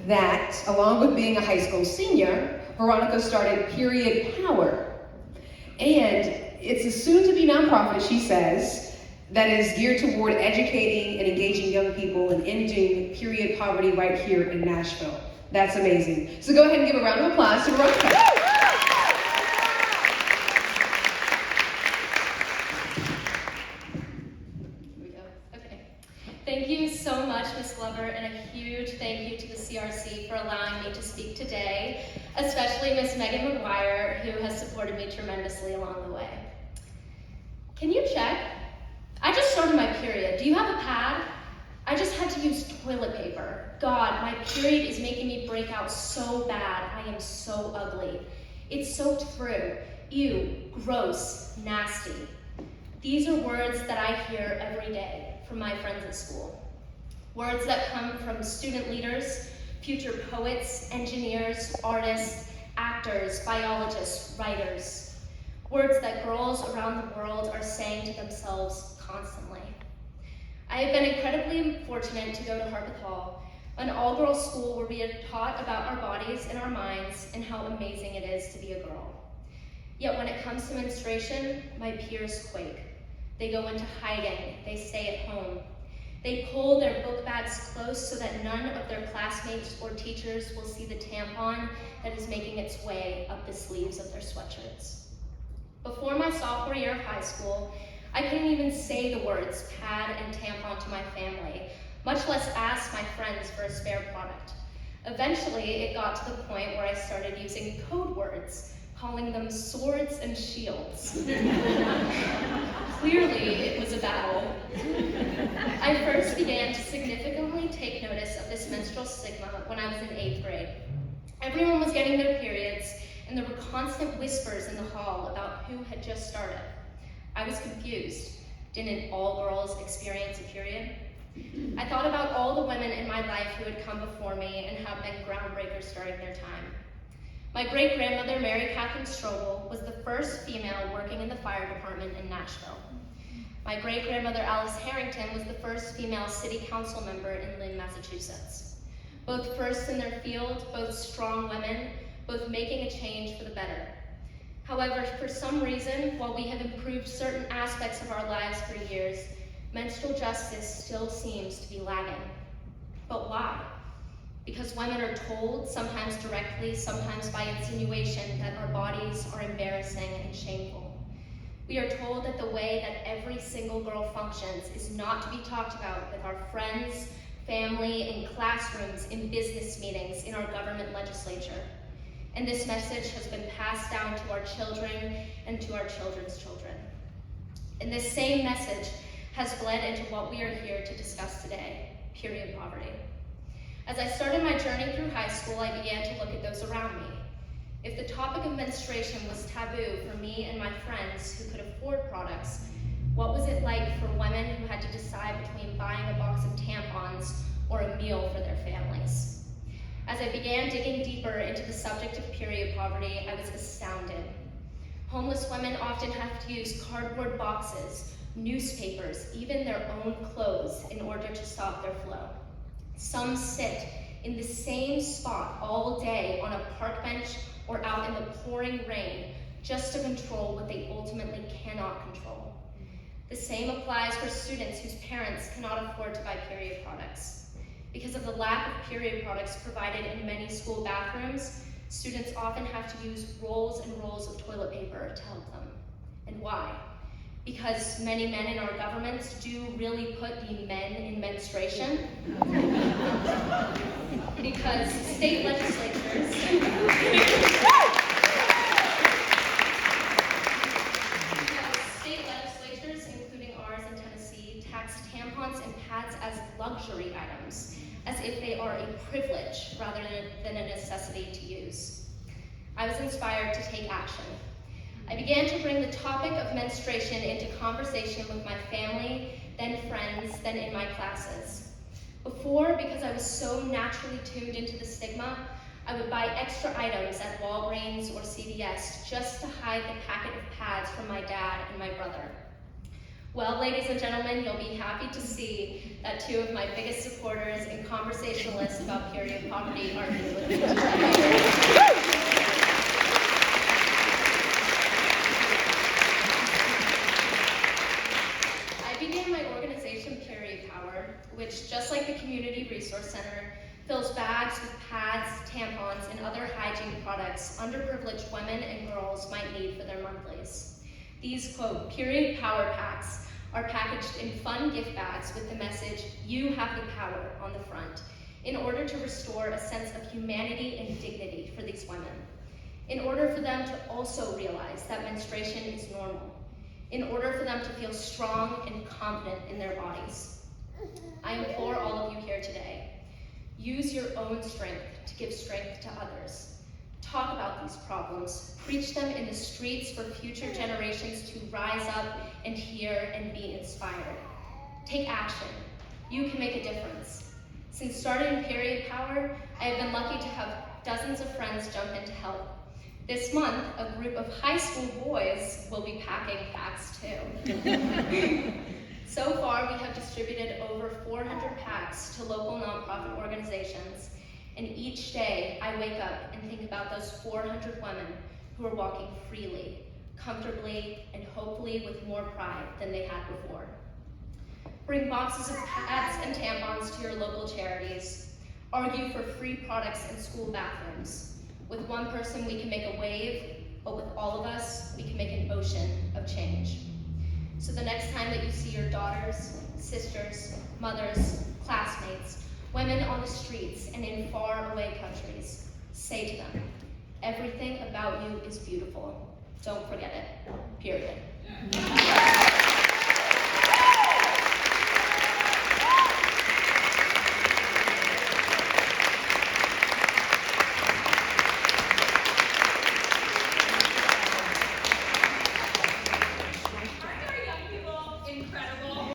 that, along with being a high school senior, Veronica started Period Power. And it's a soon-to-be nonprofit, she says, that is geared toward educating and engaging young people and ending period poverty right here in Nashville. That's amazing. So go ahead and give a round of applause to Veronica. Thank you so much, Ms. Glover, and a huge thank you to the CRC for allowing me to speak today, especially Ms. Megan McGuire, who has supported me tremendously along the way. Can you check? I just started my period. Do you have a pad? I just had to use toilet paper. God, my period is making me break out so bad. I am so ugly. It's soaked through. Ew, gross, nasty. These are words that I hear every day from my friends at school. Words that come from student leaders, future poets, engineers, artists, actors, biologists, writers. Words that girls around the world are saying to themselves constantly. I have been incredibly fortunate to go to Harpeth Hall, an all-girls school where we are taught about our bodies and our minds and how amazing it is to be a girl. Yet when it comes to menstruation, my peers quake. They go into hiding, they stay at home. They pull their book bags close so that none of their classmates or teachers will see the tampon that is making its way up the sleeves of their sweatshirts. Before my sophomore year of high school, I couldn't even say the words pad and tampon to my family, much less ask my friends for a spare product. Eventually, it got to the point where I started using code words, calling them swords and shields. Clearly, it was a battle. I first began to significantly take notice of this menstrual stigma when I was in 8th grade. Everyone was getting their periods, and there were constant whispers in the hall about who had just started. I was confused. Didn't all girls experience a period? I thought about all the women in my life who had come before me and have been groundbreakers during their time. My great-grandmother, Mary Catherine Strobel, was the first female working in the fire department in Nashville. My great-grandmother, Alice Harrington, was the first female city council member in Lynn, Massachusetts. Both first in their field, both strong women, both making a change for the better. However, for some reason, while we have improved certain aspects of our lives for years, menstrual justice still seems to be lagging. But why? Because women are told, sometimes directly, sometimes by insinuation, that our bodies are embarrassing and shameful. We are told that the way that every single girl functions is not to be talked about with our friends, family, in classrooms, in business meetings, in our government legislature. And this message has been passed down to our children and to our children's children. And this same message has bled into what we are here to discuss today, period poverty. As I started my journey through high school, I began to look at those around me. If the topic of menstruation was taboo for me and my friends who could afford products, what was it like for women who had to decide between buying a box of tampons or a meal for their families? As I began digging deeper into the subject of period poverty, I was astounded. Homeless women often have to use cardboard boxes, newspapers, even their own clothes in order to stop their flow. Some sit in the same spot all day on a park bench or out in the pouring rain just to control what they ultimately cannot control. The same applies for students whose parents cannot afford to buy period products. Because of the lack of period products provided in many school bathrooms, students often have to use rolls and rolls of toilet paper to help them. And why? Because many men in our governments do really put the men in menstruation. Because state legislatures including ours in Tennessee, tax tampons and pads as luxury items, as if they are a privilege rather than a necessity to use. I was inspired to take action. I began to bring the topic of menstruation into conversation with my family, then friends, then in my classes. Before, because I was so naturally tuned into the stigma, I would buy extra items at Walgreens or CVS just to hide the packet of pads from my dad and my brother. Well, ladies and gentlemen, you'll be happy to see that two of my biggest supporters and conversationalists about period poverty are here with me today. I began my organization, Period Power, which, just like the Community Resource Center, fills bags with pads, tampons, and other hygiene products underprivileged women and girls might need for their monthlies. These, quote, period power packs are packaged in fun gift bags with the message, "You have the power," on the front, in order to restore a sense of humanity and dignity for these women, in order for them to also realize that menstruation is normal, in order for them to feel strong and confident in their bodies. I implore all of you here today, use your own strength to give strength to others. Talk about these problems, preach them in the streets for future generations to rise up and hear and be inspired. Take action. You can make a difference. Since starting Period Power, I have been lucky to have dozens of friends jump in to help. This month, a group of high school boys will be packing packs too. So far, we have distributed over 400 packs to local nonprofit organizations, and each day I wake up and think about those 400 women who are walking freely, comfortably, and hopefully with more pride than they had before. Bring boxes of pads and tampons to your local charities. Argue for free products in school bathrooms. With one person, we can make a wave, but with all of us, we can make an ocean of change. So the next time that you see your daughters, sisters, mothers, classmates, women on the streets and in faraway countries, say to them, everything about you is beautiful. Don't forget it, period.